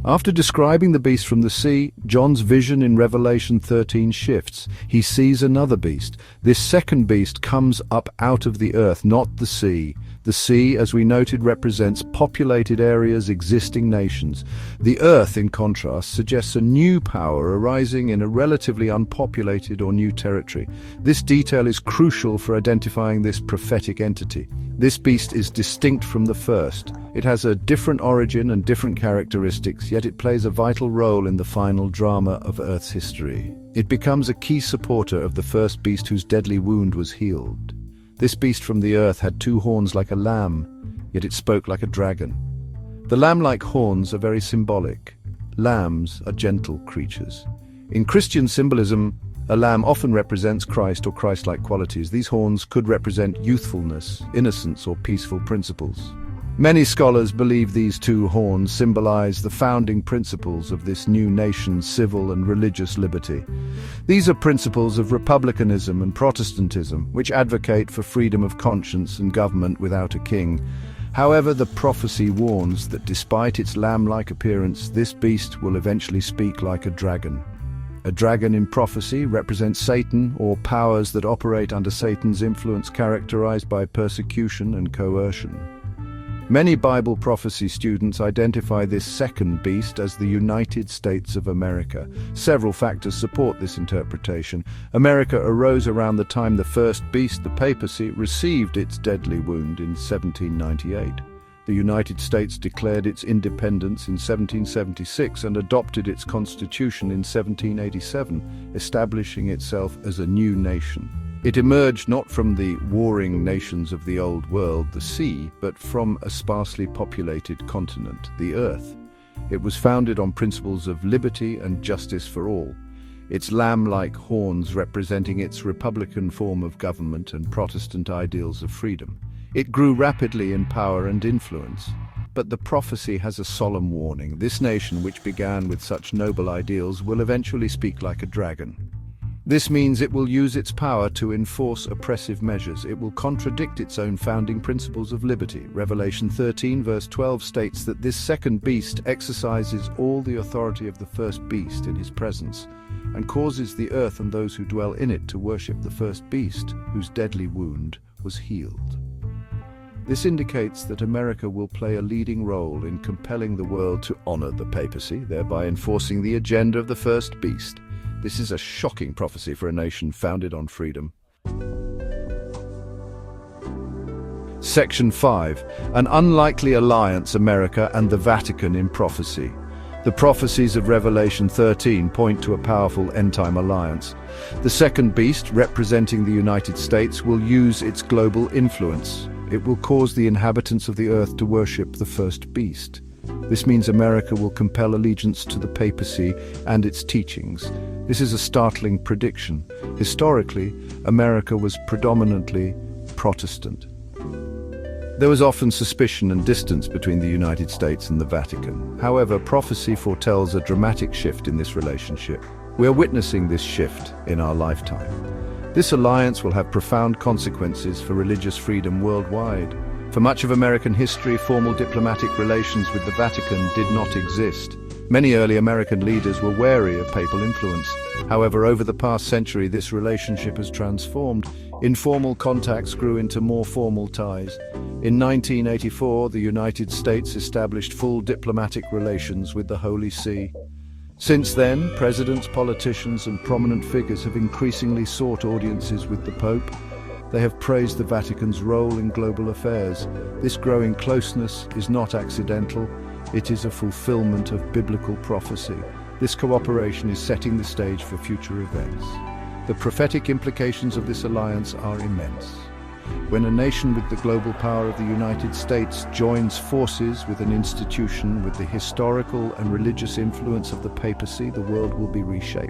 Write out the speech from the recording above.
After describing the beast from the sea, John's vision in Revelation 13 shifts. He sees another beast. This second beast comes up out of the earth, not the sea. The sea, as we noted, represents populated areas, existing nations. The earth, in contrast, suggests a new power arising in a relatively unpopulated or new territory. This detail is crucial for identifying this prophetic entity. This beast is distinct from the first. It has a different origin and different characteristics, yet it plays a vital role in the final drama of Earth's history. It becomes a key supporter of the first beast whose deadly wound was healed. This beast from the earth had two horns like a lamb, yet it spoke like a dragon. The lamb-like horns are very symbolic. Lambs are gentle creatures. In Christian symbolism, a lamb often represents Christ or Christ-like qualities. These horns could represent youthfulness, innocence, or peaceful principles. Many scholars believe these two horns symbolize the founding principles of this new nation's civil and religious liberty. These are principles of republicanism and Protestantism, which advocate for freedom of conscience and government without a king. However, the prophecy warns that despite its lamb-like appearance, this beast will eventually speak like a dragon. A dragon in prophecy represents Satan or powers that operate under Satan's influence, characterized by persecution and coercion. Many Bible prophecy students identify this second beast as the United States of America. Several factors support this interpretation. America arose around the time the first beast, the papacy, received its deadly wound in 1798. The United States declared its independence in 1776 and adopted its constitution in 1787, establishing itself as a new nation. It emerged not from the warring nations of the Old World, the sea, but from a sparsely populated continent, the Earth. It was founded on principles of liberty and justice for all, its lamb-like horns representing its republican form of government and Protestant ideals of freedom. It grew rapidly in power and influence. But the prophecy has a solemn warning. This nation, which began with such noble ideals, will eventually speak like a dragon. This means it will use its power to enforce oppressive measures. It will contradict its own founding principles of liberty. Revelation 13 verse 12 states that this second beast exercises all the authority of the first beast in his presence, and causes the earth and those who dwell in it to worship the first beast, whose deadly wound was healed. This indicates that America will play a leading role in compelling the world to honor the papacy, thereby enforcing the agenda of the first beast. This is a shocking prophecy for a nation founded on freedom. Section 5. An unlikely alliance, America and the Vatican in prophecy. The prophecies of Revelation 13 point to a powerful end-time alliance. The second beast, representing the United States, will use its global influence. It will cause the inhabitants of the earth to worship the first beast. This means America will compel allegiance to the papacy and its teachings. This is a startling prediction. Historically, America was predominantly Protestant. There was often suspicion and distance between the United States and the Vatican. However, prophecy foretells a dramatic shift in this relationship. We are witnessing this shift in our lifetime. This alliance will have profound consequences for religious freedom worldwide. For much of American history, formal diplomatic relations with the Vatican did not exist. Many early American leaders were wary of papal influence. However, over the past century, this relationship has transformed. Informal contacts grew into more formal ties. In 1984, the United States established full diplomatic relations with the Holy See. Since then, presidents, politicians, and prominent figures have increasingly sought audiences with the Pope. They have praised the Vatican's role in global affairs. This growing closeness is not accidental. It is a fulfillment of biblical prophecy. This cooperation is setting the stage for future events. The prophetic implications of this alliance are immense. When a nation with the global power of the United States joins forces with an institution with the historical and religious influence of the papacy, the world will be reshaped.